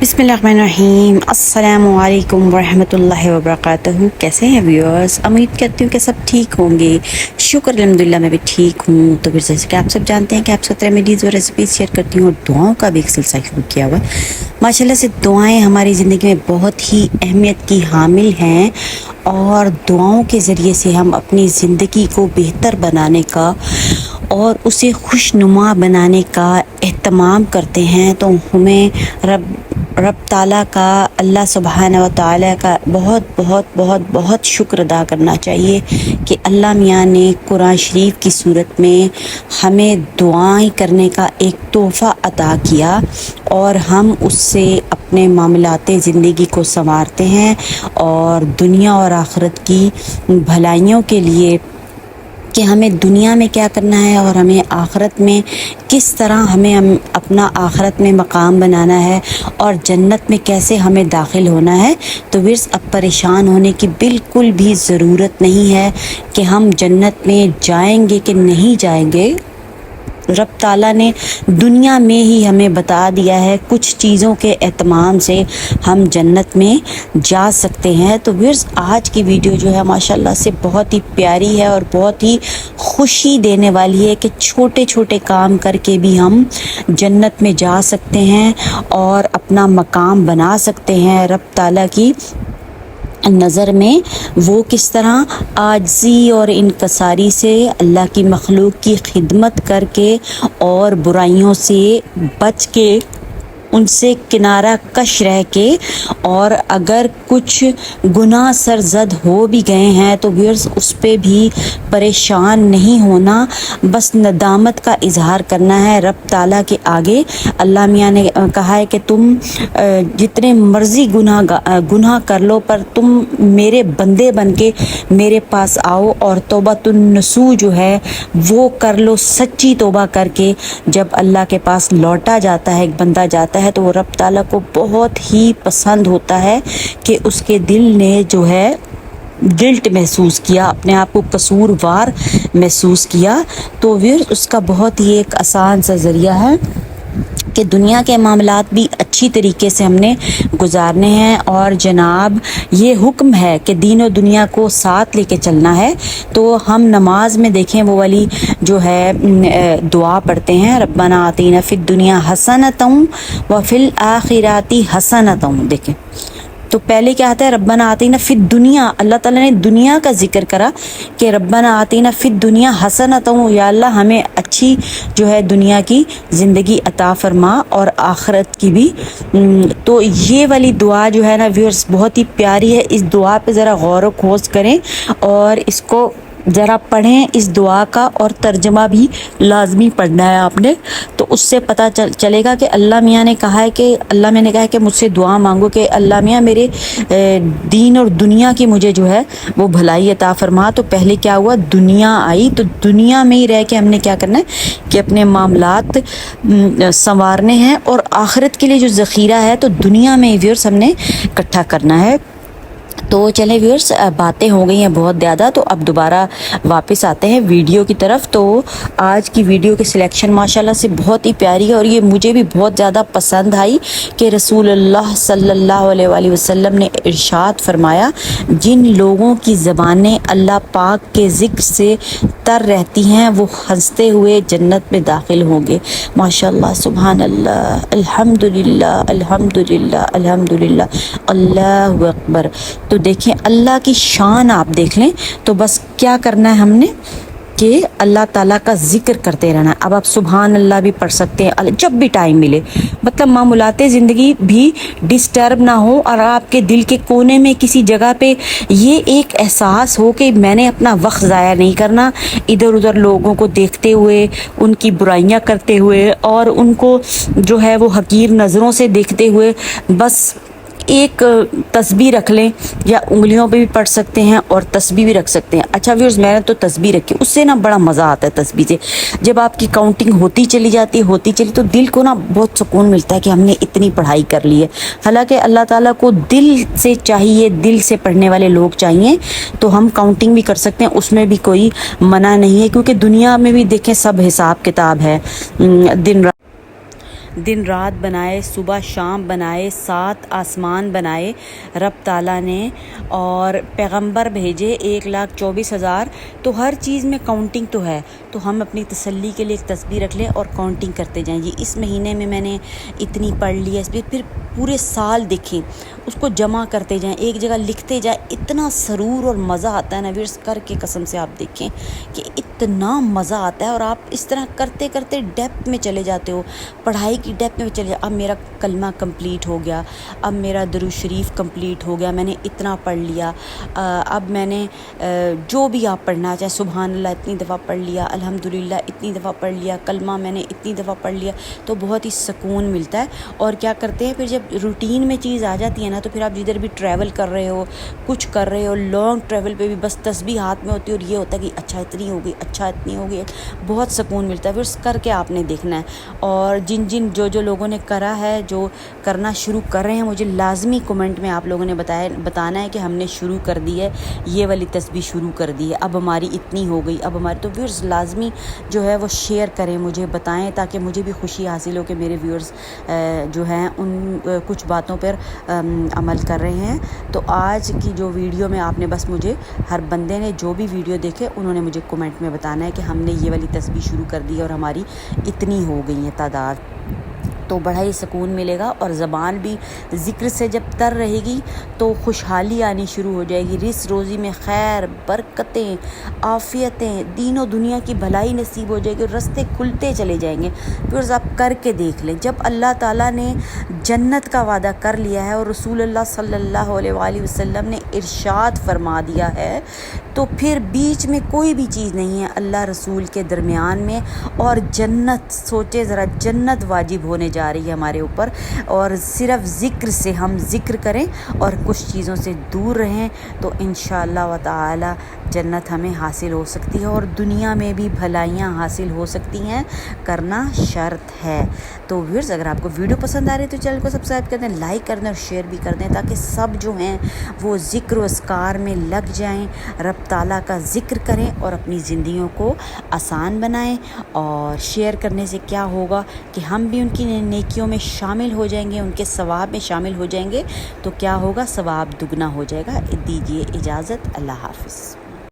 बिस्मिल्लाहिर्रहमानिर्रहीम। अस्सलामु अलैकुम वरहमतुल्लाहि वबरकातुहू। कैसे हैं व्यूअर्स? उम्मीद करती हूँ कि सब ठीक होंगे। शुक्र अल्हम्दुलिल्लाह मैं भी ठीक हूँ। तो फिर जैसे कि आप सब जानते हैं कि आप सब रेमेडीज़ और रेसिपीज़ शेयर करती हूँ और दुआओं का भी एक सिलसिला शुरू किया हुआ है। माशाल्लाह से दुआएं हमारी ज़िंदगी में बहुत ही अहमियत की हामिल हैं और दुआओं के ज़रिए से हम अपनी ज़िंदगी को बेहतर बनाने का और उसे खुशनुमा बनाने का एहतमाम करते हैं। तो हमें रब ताला का, अल्लाह सुब्हानहू व तआला का बहुत बहुत बहुत बहुत शुक्र अदा करना चाहिए कि अल्लाह मियाँ ने कुरान शरीफ की सूरत में हमें दुआएं करने का एक तोहफ़ा अता किया और हम उससे अपने मामलाते ज़िंदगी को संवारते हैं और दुनिया और आखिरत की भलाइयों के लिए कि हमें दुनिया में क्या करना है और हमें आखिरत में किस तरह हमें अपना आखिरत में मकाम बनाना है और जन्नत में कैसे हमें दाखिल होना है। तो विर्स अब परेशान होने की बिल्कुल भी ज़रूरत नहीं है कि हम जन्नत में जाएंगे कि नहीं जाएंगे। रब ताला ने दुनिया में ही हमें बता दिया है कुछ चीज़ों के एहतमाम से हम जन्नत में जा सकते हैं। तो व्यूअर्स आज की वीडियो जो है माशाल्लाह से बहुत ही प्यारी है और बहुत ही खुशी देने वाली है कि छोटे छोटे काम करके भी हम जन्नत में जा सकते हैं और अपना मकाम बना सकते हैं रब ताला की नज़र में। वो किस तरह आजी और इनकसारी से अल्लाह की मखलूक की खिदमत करके और बुराइयों से बच के उनसे किनारा कश रह के और अगर कुछ गुनाह सरजद हो भी गए हैं तो व्यूअर्स उस पे भी परेशान नहीं होना, बस नदामत का इजहार करना है रब ताला के आगे। अल्लाह मियाँ ने कहा है कि तुम जितने मर्ज़ी गुनाह कर लो पर तुम मेरे बंदे बन के मेरे पास आओ और तौबतुन नसूह जो है वो कर लो, सच्ची तौबा करके। जब अल्लाह के पास लौटा जाता है, एक बंदा जाता है तो वो रब ताला को बहुत ही पसंद होता है कि उसके दिल ने जो है गिल्ट महसूस किया, अपने आप को कसूरवार महसूस किया। तो फिर उसका बहुत ही एक आसान सा ज़रिया है कि दुनिया के मामलात भी अच्छी तरीके से हमने गुजारने हैं और जनाब ये हुक्म है कि दीन और दुनिया को साथ लेके चलना है। तो हम नमाज में देखें वो वाली जो है दुआ पढ़ते हैं, रब्बना आतीना फिद दुनिया हसनतम व फिल आखिराती हसनतम। देखें तो पहले क्या आता है, रब्बना आतीना फिद दुनिया। अल्लाह ताला ने दुनिया का जिक्र करा कि रब्बना आतीना फिद दुनिया हसनतम, या अल्लाह हमें अच्छी जो है दुनिया की ज़िंदगी अता फरमा और आखिरत की भी। तो ये वाली दुआ जो है ना व्यूअर्स बहुत ही प्यारी है। इस दुआ पे ज़रा गौर व खोज करें और इसको ज़रा पढ़ें इस दुआ का, और तर्जमा भी लाजमी पढ़ना है आपने। तो उससे पता चलेगा कि अल्लाह मियाँ ने कहा है कि मुझसे दुआ मांगो कि अल्लाह मियाँ मेरे दीन और दुनिया की मुझे जो है वो भलाई अता फरमा। तो पहले क्या हुआ, दुनिया आई, तो दुनिया में ही रह के हमने क्या करना है कि अपने मामलात संवारने हैं और आखिरत के लिए जो ज़ख़ीरा है तो दुनिया में ही व्यूअर्स हमने इकट्ठा करना है। तो चलें व्यूअर्स, बातें हो गई हैं बहुत ज़्यादा, तो अब दोबारा वापस आते हैं वीडियो की तरफ। तो आज की वीडियो की सिलेक्शन माशाल्लाह से बहुत ही प्यारी है और ये मुझे भी बहुत ज़्यादा पसंद आई कि रसूलुल्लाह सल्लल्लाहु अलैहि वसल्लम ने इरशाद फरमाया, जिन लोगों की ज़बानें अल्लाह पाक के ज़िक्र से तर रहती हैं वो हंसते हुए जन्नत में दाखिल होंगे। माशाल्लाह, सुभान अल्लाह, अल्हम्दुलिल्लाह अल्हम्दुलिल्लाह अल्हम्दुलिल्लाह, अल्लाहु अकबर। तो देखें अल्लाह की शान आप देख लें। तो बस क्या करना है हमने कि अल्लाह ताला का जिक्र करते रहना। अब आप सुभान अल्लाह भी पढ़ सकते हैं जब भी टाइम मिले, मतलब मामूलाते ज़िंदगी भी डिस्टर्ब ना हो और आपके दिल के कोने में किसी जगह पे ये एक एहसास हो कि मैंने अपना वक्त ज़ाया नहीं करना इधर उधर लोगों को देखते हुए, उनकी बुराइयां करते हुए और उनको जो है वो हकीर नज़रों से देखते हुए। बस एक तस्बीह रख लें, या उंगलियों पे भी पढ़ सकते हैं और तस्बीह भी रख सकते हैं। अच्छा व्यूअर्स, मैंने तो तस्बीह रखी, उससे ना बड़ा मज़ा आता है तस्बीह से। जब आपकी काउंटिंग होती चली तो दिल को ना बहुत सुकून मिलता है कि हमने इतनी पढ़ाई कर ली है। हालांकि अल्लाह ताला को दिल से चाहिए, दिल से पढ़ने वाले लोग चाहिए। तो हम काउंटिंग भी कर सकते हैं, उसमें भी कोई मना नहीं है, क्योंकि दुनिया में भी देखें सब हिसाब किताब है। दिन دن رات بنائے، صبح شام بنائے، 7 آسمان بنائے رب تعالیٰ نے، اور پیغمبر بھیجے 1,24,000، تو ہر چیز میں کاؤنٹنگ تو ہے، تو ہم اپنی تسلی کے لیے ایک تسبیح رکھ لیں اور کاؤنٹنگ کرتے جائیں، یہ اس مہینے میں نے اتنی پڑھ لی ہے، پھر پورے سال دیکھیں اس کو جمع کرتے جائیں، ایک جگہ لکھتے جائیں، اتنا سرور اور مزہ آتا ہے نا ویئرس، کر کے قسم سے آپ دیکھیں کہ اتنا مزہ آتا ہے، اور آپ اس طرح کرتے کرتے ڈیپتھ میں چلے جاتے ہو، پڑھائی کی ڈیپتھ میں چلے جاتے۔ اب میرا کلمہ کمپلیٹ ہو گیا، اب میرا درود شریف کمپلیٹ ہو گیا، میں نے اتنا پڑھ لیا، اب میں نے جو بھی آپ پڑھنا چاہے، سبحان اللہ اتنی دفعہ پڑھ لیا، الحمدللہ اتنی دفعہ پڑھ لیا، کلمہ میں نے اتنی دفعہ پڑھ لیا، تو بہت ہی سکون ملتا ہے۔ اور کیا کرتے ہیں پھر جب روٹین میں چیز آ جاتی ہے نا، تو پھر آپ جدھر بھی ٹریول کر رہے ہو، کچھ کر رہے ہو، لانگ ٹریول پہ بھی بس تسبیح ہاتھ میں ہوتی ہے، اور یہ ہوتا ہے کہ اچھا اتنی ہو گئی، اچھا اتنی ہو گئی، بہت سکون ملتا ہے۔ پھر اس کر کے آپ نے دیکھنا ہے، اور جو لوگوں نے کرا ہے، جو کرنا شروع کر رہے ہیں، مجھے لازمی کمنٹ میں آپ لوگوں نے بتانا ہے کہ ہم نے شروع کر دی ہے، یہ والی تسبیح شروع کر دی ہے، اب ہماری اتنی ہو گئی، اب ہماری، تو ویورز لازمی جو ہے وہ شیئر کریں، مجھے بتائیں، تاکہ مجھے بھی خوشی حاصل ہو کہ میرے ویورز جو ہیں ان کچھ باتوں پر عمل کر رہے ہیں۔ تو آج کی جو ویڈیو میں آپ نے بس مجھے، ہر بندے نے جو بھی ویڈیو دیکھے انہوں نے مجھے کمنٹ میں بتانا ہے کہ ہم نے یہ والی تسبیح شروع کر دی ہے اور ہماری اتنی ہو گئی ہیں تعداد، تو بڑا ہی سکون ملے گا، اور زبان بھی ذکر سے جب تر رہے گی تو خوشحالی آنی شروع ہو جائے گی، رزق روزی میں خیر، برکتیں، عافیتیں، دین و دنیا کی بھلائی نصیب ہو جائے گی، اور رستے کھلتے چلے جائیں گے۔ پھر آپ کر کے دیکھ لیں، جب اللہ تعالیٰ نے جنت کا وعدہ کر لیا ہے اور رسول اللہ صلی اللہ علیہ وآلہ وسلم نے ارشاد فرما دیا ہے، تو پھر بیچ میں کوئی بھی چیز نہیں ہے اللہ رسول کے درمیان میں، اور جنت، سوچے ذرا، جنت واجب ہونے جا رہی ہے ہمارے اوپر، اور صرف ذکر سے ہم ذکر کریں اور کچھ چیزوں سے دور رہیں، تو انشاءاللہ تعالی جنت ہمیں حاصل ہو سکتی ہے، اور دنیا میں بھی بھلائیاں حاصل ہو سکتی ہیں، کرنا شرط ہے۔ تو ویورز اگر آپ کو ویڈیو پسند آ رہی ہے تو چینل کو سبسکرائب کر دیں، لائک کر دیں اور شیئر بھی کر دیں، تاکہ سب جو ہیں وہ ذکر و اذکار میں لگ جائیں، رب تعالیٰ کا ذکر کریں اور اپنی زندگیوں کو آسان بنائیں۔ اور شیئر کرنے سے کیا ہوگا کہ ہم بھی ان کی نیکیوں میں شامل ہو جائیں گے، ان کے ثواب میں شامل ہو جائیں گے، تو کیا ہوگا، ثواب دگنا ہو جائے گا۔ دیجیے اجازت، اللہ حافظ۔